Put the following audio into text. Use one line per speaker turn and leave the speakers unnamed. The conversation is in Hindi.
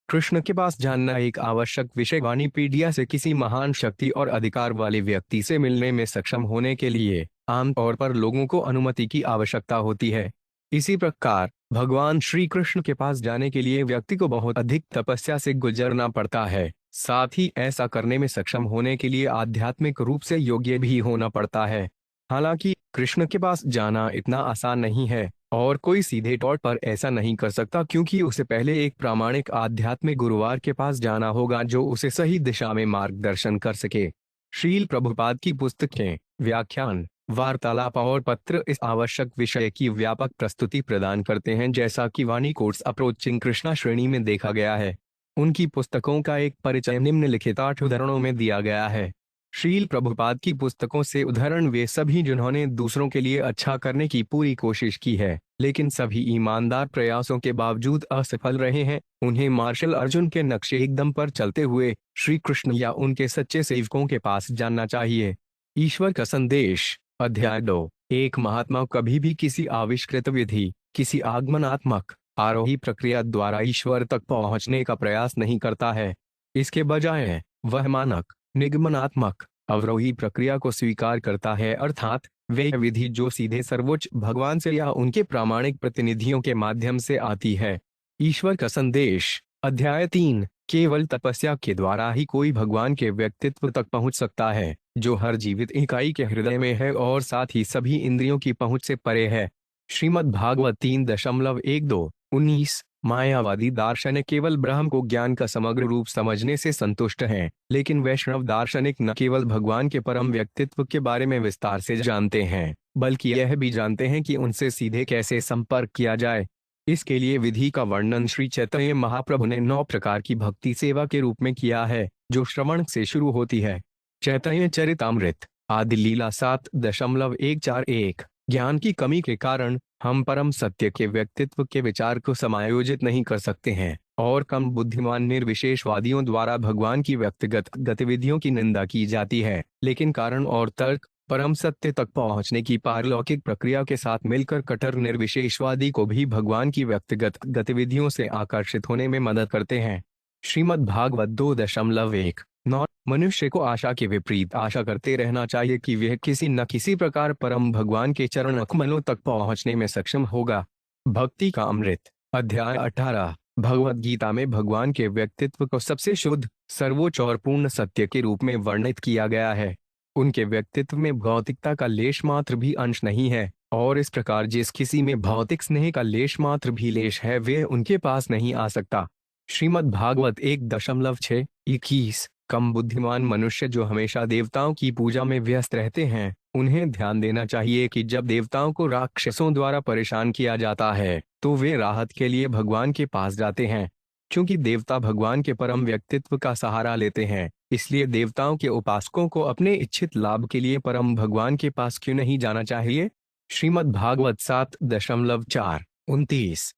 कृष्ण के पास जानना एक आवश्यक विषय वाणीपीडिया से किसी महान शक्ति और अधिकार वाले व्यक्ति से मिलने में सक्षम होने के लिए आमतौर पर लोगों को अनुमति की आवश्यकता होती है। इसी प्रकार भगवान श्री कृष्ण के पास जाने के लिए व्यक्ति को बहुत अधिक तपस्या से गुजरना पड़ता है। साथ ही ऐसा करने में सक्षम होने के लिए आध्यात्मिक रूप से योग्य भी होना पड़ता है। हालांकि कृष्ण के पास जाना इतना आसान नहीं है और कोई सीधे तौर पर ऐसा नहीं कर सकता, क्योंकि उसे पहले एक प्रामाणिक आध्यात्मिक गुरुवार के पास जाना होगा जो उसे सही दिशा में मार्गदर्शन कर सके। श्रील प्रभुपाद की पुस्तकें, व्याख्यान, वार्तालाप और पत्र इस आवश्यक विषय की व्यापक प्रस्तुति प्रदान करते हैं, जैसा कि वाणी कोर्स अप्रोचिंग कृष्णा श्रेणी में देखा गया है। उनकी पुस्तकों का एक परिचय निम्नलिखित 8 उदाहरणों में दिया गया है। श्रील प्रभुपाद की पुस्तकों से उदाहरण वे सभी जिन्होंने दूसरों के लिए अच्छा करने की पूरी कोशिश की है, लेकिन सभी ईमानदार प्रयासों के बावजूद असफल रहे हैं। उन्हें मार्शल अर्जुन के नक्शे एकदम पर चलते हुए श्री कृष्ण या उनके सच्चे सेवकों के पास जानना चाहिए। ईश्वर का संदेश, अध्याय 2। एक महात्मा कभी भी किसी आविष्कृत विधि, किसी आगमनात्मक आरोही प्रक्रिया द्वारा ईश्वर तक पहुंचने का प्रयास नहीं करता है। इसके बजाय वह मानक निगमनात्मक अवरोही प्रक्रिया को स्वीकार करता है, अर्थात वे विधि जो सीधे सर्वोच्च भगवान से या उनके प्रामाणिक प्रतिनिधियों के माध्यम से आती है। ईश्वर का संदेश, अध्याय 3। केवल तपस्या के द्वारा ही कोई भगवान के व्यक्तित्व तक पहुंच सकता है, जो हर जीवित इकाई के हृदय में है और साथ ही सभी इंद्रियों की पहुंच से परे है। श्रीमद् भागवत 3.12-19। मायावादी दार्शनिक केवल ब्रह्म को ज्ञान का समग्र रूप समझने से संतुष्ट हैं, लेकिन वैष्णव दार्शनिक न केवल भगवान के परम व्यक्तित्व के बारे में विस्तार से जानते हैं, बल्कि यह भी जानते हैं कि उनसे सीधे कैसे संपर्क किया जाए। इसके लिए विधि का वर्णन श्री चैतन्य महाप्रभु ने 9 प्रकार की भक्ति सेवा के रूप में किया है, जो श्रवण से शुरू होती है। चैतन्य चरितामृत, आदि लीला 7.141। ज्ञान की कमी के कारण हम परम सत्य के व्यक्तित्व के विचार को समायोजित नहीं कर सकते हैं, और कम बुद्धिमान निर्विशेषवादियों द्वारा भगवान की व्यक्तिगत गतिविधियों की निंदा की जाती है। लेकिन कारण और तर्क परम सत्य तक पहुंचने की पारलौकिक प्रक्रिया के साथ मिलकर कट्टर निर्विशेषवादी को भी भगवान की व्यक्तिगत गतिविधियों से आकर्षित होने में मदद करते हैं। श्रीमद् भागवत 2.1-9। मनुष्य को आशा के विपरीत आशा करते रहना चाहिए कि वह किसी न किसी प्रकार परम भगवान के चरण कमलों तक पहुंचने में सक्षम होगा। भक्ति का अमृत, अध्याय 18। भगवत गीता में भगवान के व्यक्तित्व को सबसे शुद्ध, सर्वोच्च और पूर्ण सत्य के रूप में वर्णित किया गया है। उनके व्यक्तित्व में भौतिकता का लेश मात्र भी अंश नहीं है, और इस प्रकार जिस किसी में भौतिक स्नेह का लेश मात्र भी लेश है, वे उनके पास नहीं आ सकता। श्रीमद् भागवत 1.6-21। कम बुद्धिमान मनुष्य जो हमेशा देवताओं की पूजा में व्यस्त रहते हैं, उन्हें ध्यान देना चाहिए कि जब देवताओं को राक्षसों द्वारा परेशान किया जाता है, तो वे राहत के लिए भगवान के पास जाते हैं। क्योंकि देवता भगवान के परम व्यक्तित्व का सहारा लेते हैं, इसलिए देवताओं के उपासकों को अपने इच्छित लाभ के लिए परम भगवान के पास क्यों नहीं जाना चाहिए। श्रीमद् भागवत 7.4-29।